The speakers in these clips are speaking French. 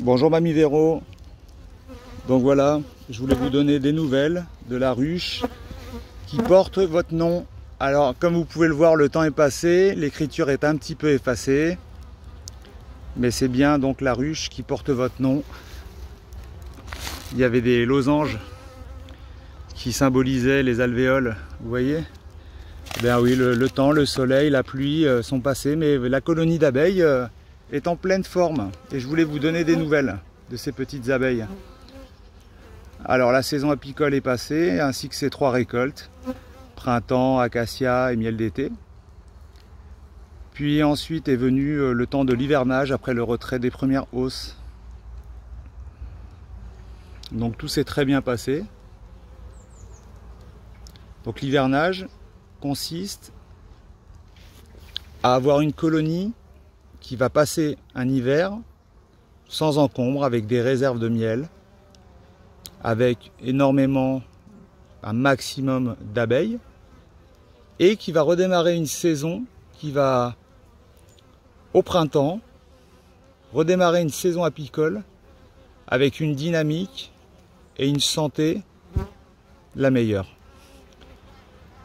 Bonjour Mamie Véro. Donc voilà, je voulais vous donner des nouvelles de la ruche qui porte votre nom. Alors comme vous pouvez le voir, le temps est passé, l'écriture est un petit peu effacée. Mais c'est bien donc la ruche qui porte votre nom. Il y avait des losanges qui symbolisaient les alvéoles, vous voyez? Ben oui, le temps, le soleil, la pluie sont passés, mais la colonie d'abeilles est en pleine forme. Et je voulais vous donner des nouvelles de ces petites abeilles. Alors la saison apicole est passée, ainsi que ses 3 récoltes. Printemps, acacia et miel d'été. Puis ensuite est venu le temps de l'hivernage après le retrait des premières hausses. Donc tout s'est très bien passé. Donc l'hivernage consiste à avoir une colonie qui va passer un hiver sans encombre, avec des réserves de miel, avec énormément, un maximum d'abeilles, et qui va redémarrer une saison qui va, au printemps, redémarrer une saison apicole avec une dynamique et une santé la meilleure.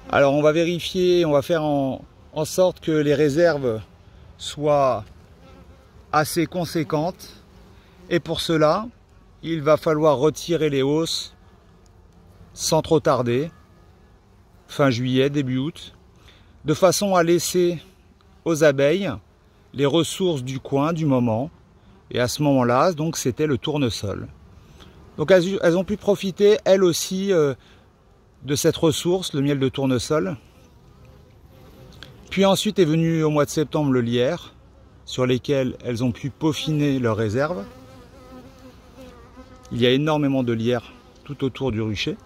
Alors on va vérifier, on va faire en sorte que les réserves soient assez conséquentes, et pour cela il va falloir retirer les hausses sans trop tarder, fin juillet, début août, de façon à laisser aux abeilles les ressources du coin, du moment. Et à ce moment-là, donc c'était le tournesol. Donc elles ont pu profiter elles aussi de cette ressource, le miel de tournesol. Puis ensuite est venu au mois de septembre le lierre, sur lesquels elles ont pu peaufiner leurs réserves. Il y a énormément de lierre tout autour du rucher.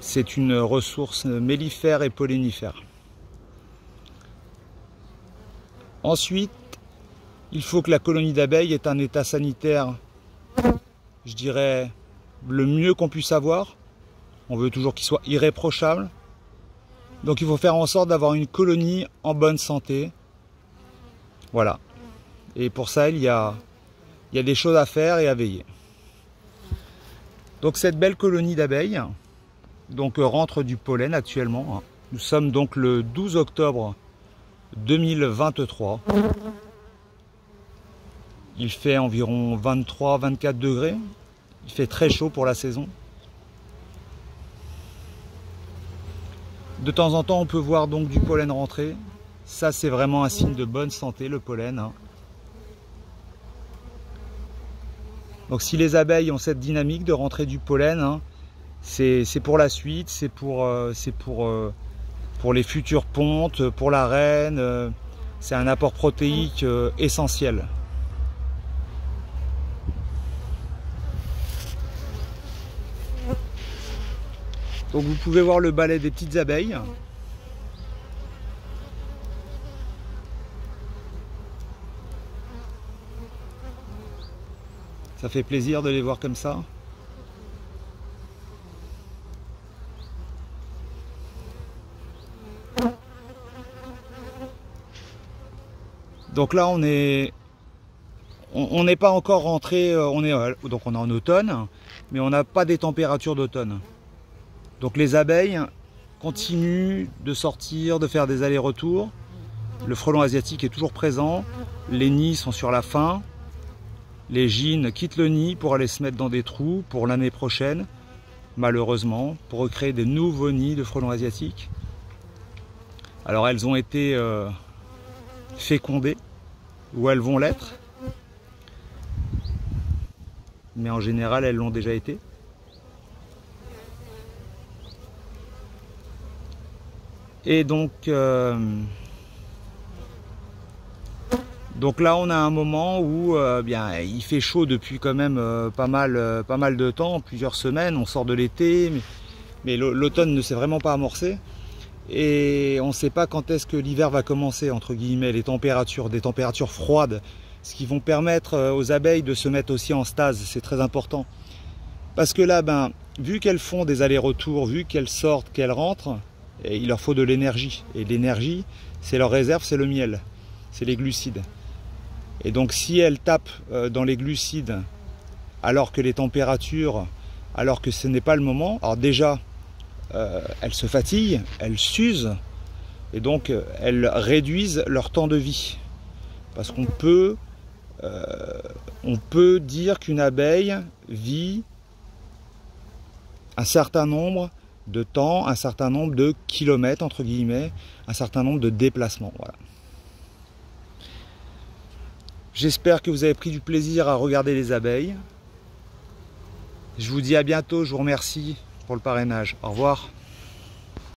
C'est une ressource mellifère et pollinifère. Ensuite, il faut que la colonie d'abeilles ait un état sanitaire, je dirais, le mieux qu'on puisse avoir. On veut toujours qu'il soit irréprochable. Donc il faut faire en sorte d'avoir une colonie en bonne santé. Voilà. Et pour ça, il y a des choses à faire et à veiller. Donc cette belle colonie d'abeilles rentre du pollen actuellement. Nous sommes donc le 12 octobre 2023. Il fait environ 23-24 degrés. Il fait très chaud pour la saison. De temps en temps, on peut voir donc du pollen rentrer. Ça, c'est vraiment un signe de bonne santé, le pollen. Donc si les abeilles ont cette dynamique de rentrer du pollen, c'est pour la suite, c'est pour les futures pontes, pour la reine. C'est un apport protéique essentiel. Donc vous pouvez voir le balai des petites abeilles. Ça fait plaisir de les voir comme ça. Donc là on n'est pas encore rentré, donc on est en automne, mais on n'a pas des températures d'automne. Donc les abeilles continuent de sortir, de faire des allers-retours. Le frelon asiatique est toujours présent. Les nids sont sur la fin. Les gines quittent le nid pour aller se mettre dans des trous pour l'année prochaine, malheureusement, pour recréer des nouveaux nids de frelons asiatiques. Alors elles ont été fécondées, ou elles vont l'être. Mais en général, elles l'ont déjà été. Et donc là, on a un moment où il fait chaud depuis quand même pas mal de temps, plusieurs semaines. On sort de l'été, mais l'automne ne s'est vraiment pas amorcé. Et on ne sait pas quand est-ce que l'hiver va commencer, entre guillemets, des températures froides, ce qui vont permettre aux abeilles de se mettre aussi en stase. C'est très important. Parce que là, vu qu'elles font des allers-retours, vu qu'elles sortent, qu'elles rentrent, et il leur faut de l'énergie. Et l'énergie, c'est leur réserve, c'est le miel, c'est les glucides. Et donc si elles tapent dans les glucides alors que les températures, alors que ce n'est pas le moment, alors déjà elles se fatiguent, elles s'usent et donc elles réduisent leur temps de vie. Parce qu'on peut dire qu'une abeille vit un certain nombre de temps, un certain nombre de kilomètres, entre guillemets, un certain nombre de déplacements. Voilà. J'espère que vous avez pris du plaisir à regarder les abeilles. Je vous dis à bientôt, je vous remercie pour le parrainage. Au revoir.